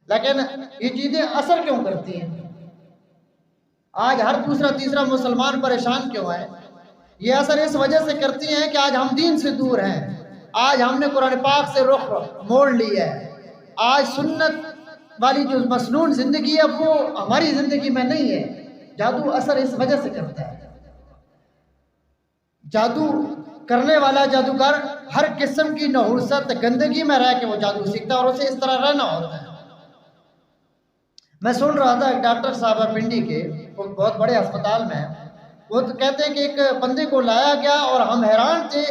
لیکن یہ چیزیں اثر کیوں کرتی ہیں؟ آج ہر دوسرا تیسرا مسلمان پریشان کیوں ہے؟ یہ اثر اس وجہ سے کرتی ہیں کہ آج ہم دین سے دور ہیں، آج ہم نے قرآن پاک سے رخ موڑ لی ہے، آج سنت والی جو مسنون زندگی ہے وہ ہماری زندگی میں نہیں ہے۔ جادو اثر اس وجہ سے کرتا ہے۔ جادو کرنے والا جادوگر ہر قسم کی نحوست گندگی میں رہ کے وہ جادو سیکھتا ہے اور اسے اس طرح رہنا ہوتا ہے۔ میں سن رہا تھا ایک ڈاکٹر صاحب ہے پنڈی کے، وہ بہت بڑے ہسپتال میں ہیں، وہ تو کہتے ہیں کہ ایک بندے کو لایا گیا اور ہم حیران تھے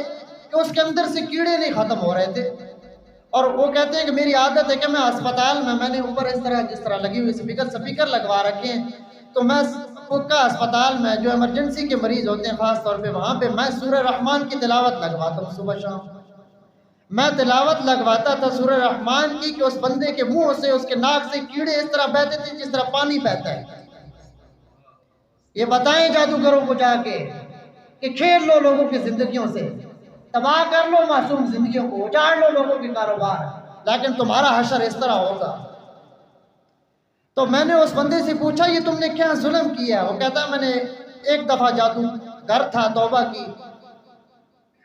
کہ اس کے اندر سے کیڑے نہیں ختم ہو رہے تھے، اور وہ کہتے ہیں کہ میری عادت ہے کہ میں ہسپتال میں نے اوپر اس طرح جس طرح لگی ہوئی سپیکر لگوا رکھے ہیں، تو میں کا ہسپتال میں جو ایمرجنسی کے مریض ہوتے ہیں خاص طور پہ وہاں پہ میں سورہ رحمان کی تلاوت لگواتا ہوں صبح شام۔ میں تلاوت لگواتا تھا سورہ رحمان کی کہ اس بندے کے منہ سے اس کے ناک سے کیڑے اس طرح بہتے تھے جس طرح پانی بہتا ہے۔ یہ بتائیں جادوگروں کو جا کے کہ کھیل لو لوگوں کی زندگیوں سے، تباہ کر لو معصوم زندگیوں کو، اجاڑ لو لوگوں کے کاروبار، لیکن تمہارا حشر اس طرح ہوگا۔ تو میں نے اس بندے سے پوچھا یہ تم نے کیا ظلم کیا؟ وہ کہتا ہے میں نے ایک دفعہ جادو گھر تھا، توبہ کی،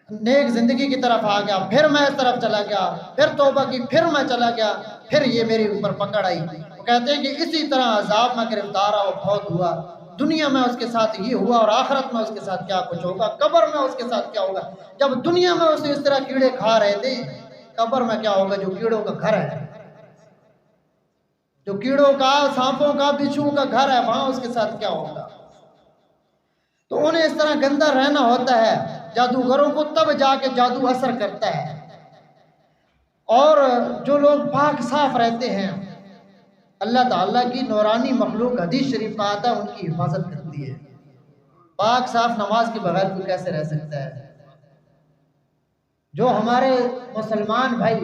نیک زندگی کی طرف آ گیا، پھر میں اس طرف چلا گیا، پھر توبہ کی، پھر میں چلا گیا، پھر یہ میرے اوپر پکڑ آئی۔ وہ کہتے ہیں کہ اسی طرح عذاب میں گرفتار اور فوت ہوا، دنیا میں اس کے ساتھ یہ ہوا اور آخرت میں اس کے ساتھ کیا کچھ ہوگا، قبر میں اس کے ساتھ کیا ہوگا۔ جب دنیا میں اسے اس طرح کیڑے کھا رہے تھے، قبر میں کیا ہوگا جو کیڑوں کا گھر ہے، جو کیڑوں کا، سانپوں کا، بچھوؤں کا گھر ہے، وہاں اس کے ساتھ کیا ہوگا۔ تو انہیں اس طرح گندا رہنا ہوتا ہے جادوگروں کو، تب جا کے جادو اثر کرتا ہے۔ اور جو لوگ پاک صاف رہتے ہیں، اللہ تعالیٰ کی نورانی مخلوق حدیث شریف میں آتا ہے ان کی حفاظت کرتی ہے۔ پاک صاف نماز کے بغیر کوئی کیسے رہ سکتا ہے؟ جو ہمارے مسلمان بھائی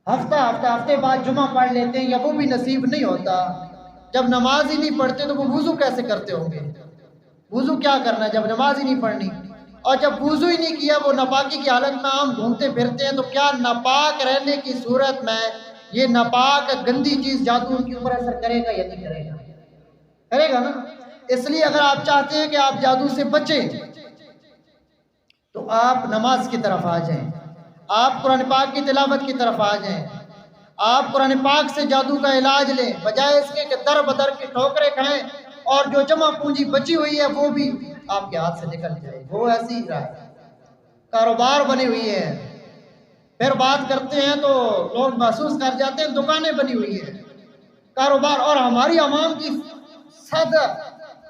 ہفتے بعد جمعہ پڑھ لیتے ہیں یا وہ بھی نصیب نہیں ہوتا، جب نماز ہی نہیں پڑھتے تو وہ وضو کیسے کرتے ہوں گے؟ وضو کیا کرنا ہے جب نماز ہی نہیں پڑھنی؟ اور جب وضو ہی نہیں کیا وہ ناپاکی کی حالت میں ہم گھومتے پھرتے ہیں، تو کیا ناپاک رہنے کی صورت میں یہ ناپاک گندی چیز جادو ان کے اوپر اثر کرے گا یا نہیں کرے گا؟ کرے گا نا۔ اس لیے اگر آپ چاہتے ہیں کہ آپ جادو سے بچیں تو آپ نماز کی طرف آ جائیں، آپ قرآن پاک کی تلاوت کی طرف آ جائیں، آپ قرآن پاک سے جادو کا علاج لیں، بجائے اس کے کہ در بدر کی ٹھوکریں کھائیں اور جو جمع پونجی بچی ہوئی ہے وہ بھی آپ کے ہاتھ سے نکل جائے۔ وہ ایسی ہی رہا، کاروبار بنی ہوئی ہے، پھر بات کرتے ہیں تو لوگ محسوس کر جاتے ہیں دکانیں بنی ہوئی ہیں، کاروبار۔ اور ہماری عوام کی سادہ،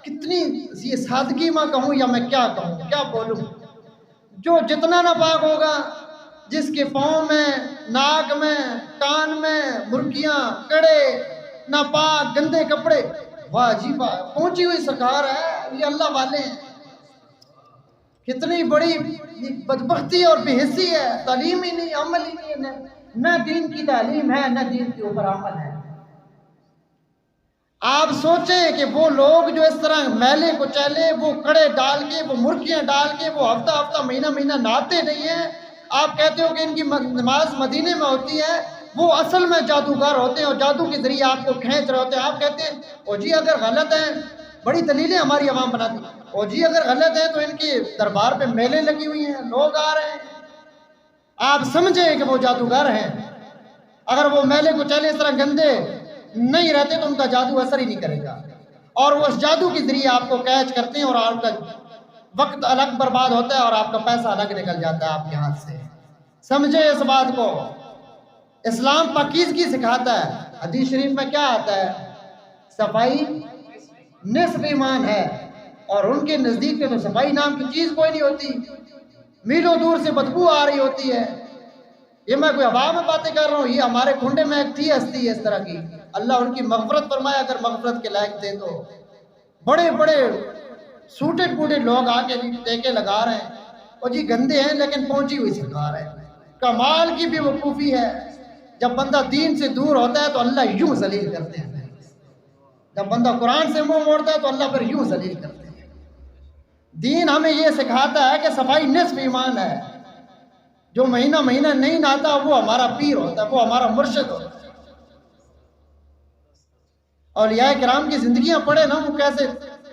کتنی یہ سادگی میں کہوں یا میں کیا کہوں، کیا بولوں، جو جتنا ناپاک ہوگا، جس کے پاؤں میں، ناک میں، کان میں مرکیاں، کڑے، ناپاک گندے کپڑے، واہ جی واہ، پہنچی ہوئی سرکار ہے، یہ اللہ والے ہیں۔ کتنی بڑی بدبختی اور بے حسی ہے، تعلیم ہی نہیں، عمل ہی نہیں ہے، نہ دین کی تعلیم ہے نہ دین کے اوپر عمل ہے۔ آپ سوچیں کہ وہ لوگ جو اس طرح میلے کو چلے، وہ کڑے ڈال کے، وہ مرکیاں ڈال کے، وہ ہفتہ مہینہ نہاتے نہیں ہیں، آپ کہتے ہو کہ ان کی نماز مدینے میں ہوتی ہے، وہ اصل میں جادوگر ہوتے ہیں اور جادو کے ذریعے آپ کو کھینچ رہے ہوتے ہیں۔ آپ کہتے ہیں او جی اگر غلط ہیں، بڑی دلیلیں ہماری عوام بناتی ہیں، او جی اگر غلط ہے تو ان کے دربار پہ میلے لگی ہوئی ہیں، لوگ آ رہے ہیں، آپ سمجھیں کہ وہ جادوگر ہیں۔ اگر وہ میلے کو چلے اس طرح گندے نہیں رہتے تو ان کا جادو اثر ہی نہیں کرے گا، اور وہ اس جادو کے ذریعے آپ کو کیچ کرتے ہیں اور آپ کا وقت الگ برباد ہوتا ہے اور آپ کا پیسہ الگ نکل جاتا ہے آپ کے ہاتھ سے۔ سمجھے اس بات کو۔ اسلام پاکیزگی سکھاتا ہے، حدیث شریف میں کیا آتا ہے؟ صفائی نصف ایمان ہے، اور ان کے نزدیک میں تو صفائی نام کی چیز کوئی نہیں ہوتی، میلوں دور سے بدبو آ رہی ہوتی ہے۔ یہ میں کوئی ہوا میں باتیں کر رہا ہوں، یہ ہمارے کھنڈے میں ایک تھی ہستی ہے اس طرح کی، اللہ ان کی مغفرت فرمائے اگر مغفرت کے لائق تھے تو۔ بڑے بڑے سوٹڈ بوٹڈ لوگ آ کے ٹیکے لگا رہے ہیں، اور جی گندے ہیں لیکن پہنچی ہوئی سرکار ہے۔ کمال کی بھی وقوفی ہے، جب بندہ دین سے دور ہوتا ہے تو اللہ یوں ذلیل کرتے ہیں، جب بندہ قرآن سے منہ موڑتا ہے تو اللہ پھر یوں ذلیل کرتے ہیں۔ دین ہمیں یہ سکھاتا ہے کہ صفائی نصف ایمان ہے، جو مہینہ نہیں نہاتا وہ ہمارا پیر ہوتا ہے، وہ ہمارا مرشد ہوتا ہے۔ اولیاء کرام کی زندگیاں پڑھے نا، وہ کیسے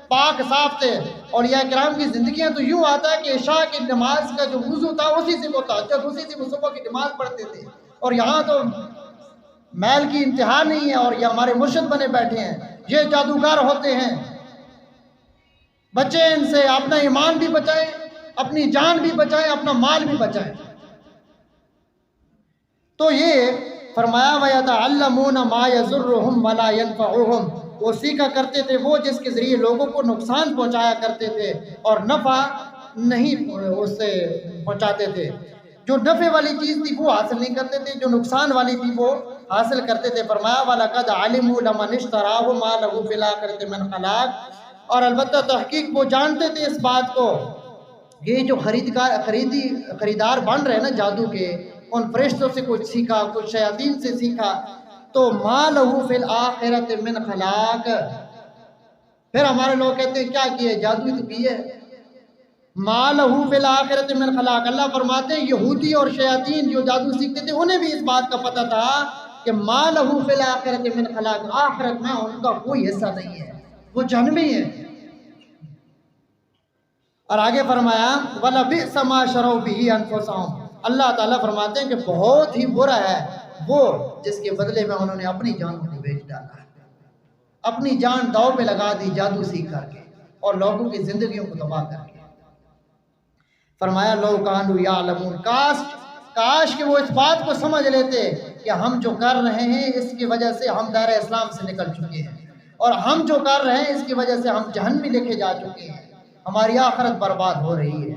پاک صاف تھے. اولیاء کرام کی زندگیاں تو یوں آتا ہے کہ عشاء کی نماز کا جو وضو تھا اسی سے وہ تہجد، اسی سے وہ صبح کی نماز پڑھتے تھے. اور یہاں تو میل کی انتہا نہیں ہے، اور یہ ہمارے مرشد بنے بیٹھے ہیں، یہ جادوگر ہوتے ہیں. بچے ان سے، اپنا ایمان بھی بچائیں، اپنی جان بھی بچائیں، اپنا مال بھی بچائیں. تو یہ فرمایا وَيَتَعَلَّمُونَ مَا يَضُرُّهُمْ وَلَا يَنفَعُهُمْ، وہ سیکھا کرتے تھے وہ جس کے ذریعے لوگوں کو نقصان پہنچایا کرتے تھے اور نفع نہیں اس سے پہنچاتے تھے. جو نفع والی چیز تھی وہ حاصل نہیں کرتے تھے، جو نقصان والی تھی وہ حاصل کرتے تھے. فرمایا وَلَقَدْ عَلِمُوا لَمَنِ اشْتَرَاهُ مَا لَهُ فِي الْآخِرَةِ مِنْ خَلَاقٍ، اور البتہ تحقیق وہ جانتے تھے اس بات کو، یہ جو خریدار بن رہے ہیں نا جادو کے، ان فرشتوں سے کچھ سیکھا، کچھ شیاطین سے سیکھا، تو مَا لَهُ فِي الْآخِرَةِ مِنْ خَلَاقٍ. پھر ہمارے لوگ کہتے ہیں کیا کیے، جادو ہی تو کیے. مَا لَهُ فِي الْآخِرَةِ مِنْ خَلَاقٍ، اللہ فرماتے ہیں یہودی اور شیاطین جو جادو سیکھتے تھے انہیں بھی اس بات کا پتہ تھا کہ مَا لَهُ فِي الْآخِرَةِ مِنْ خَلَاقٍ، آخرت میں ان کا کوئی حصہ نہیں ہے، وہ جہنمی ہے. اور آگے فرمایا وَلَبِئْسَ مَا شَرَوْا بِهِ أَنفُسَهُمْ، اللہ تعالیٰ فرماتے ہیں کہ بہت ہی برا ہے وہ جس کے بدلے میں انہوں نے اپنی جانوں کو بیچ ڈالا، اپنی جان داؤ پہ لگا دی جادو سیکھ کر کے اور لوگوں کی زندگیوں کو تباہ کر کے. فرمایا لَوْ كَانُوا يَعْلَمُونَ، کاش کہ وہ اس بات کو سمجھ لیتے کہ ہم جو کر رہے ہیں اس کی وجہ سے ہم دائرہ اسلام سے نکل چکے ہیں، اور ہم جو کر رہے ہیں اس کی وجہ سے ہم جہنمی لے کے جا چکے ہیں، ہماری آخرت برباد ہو رہی ہے.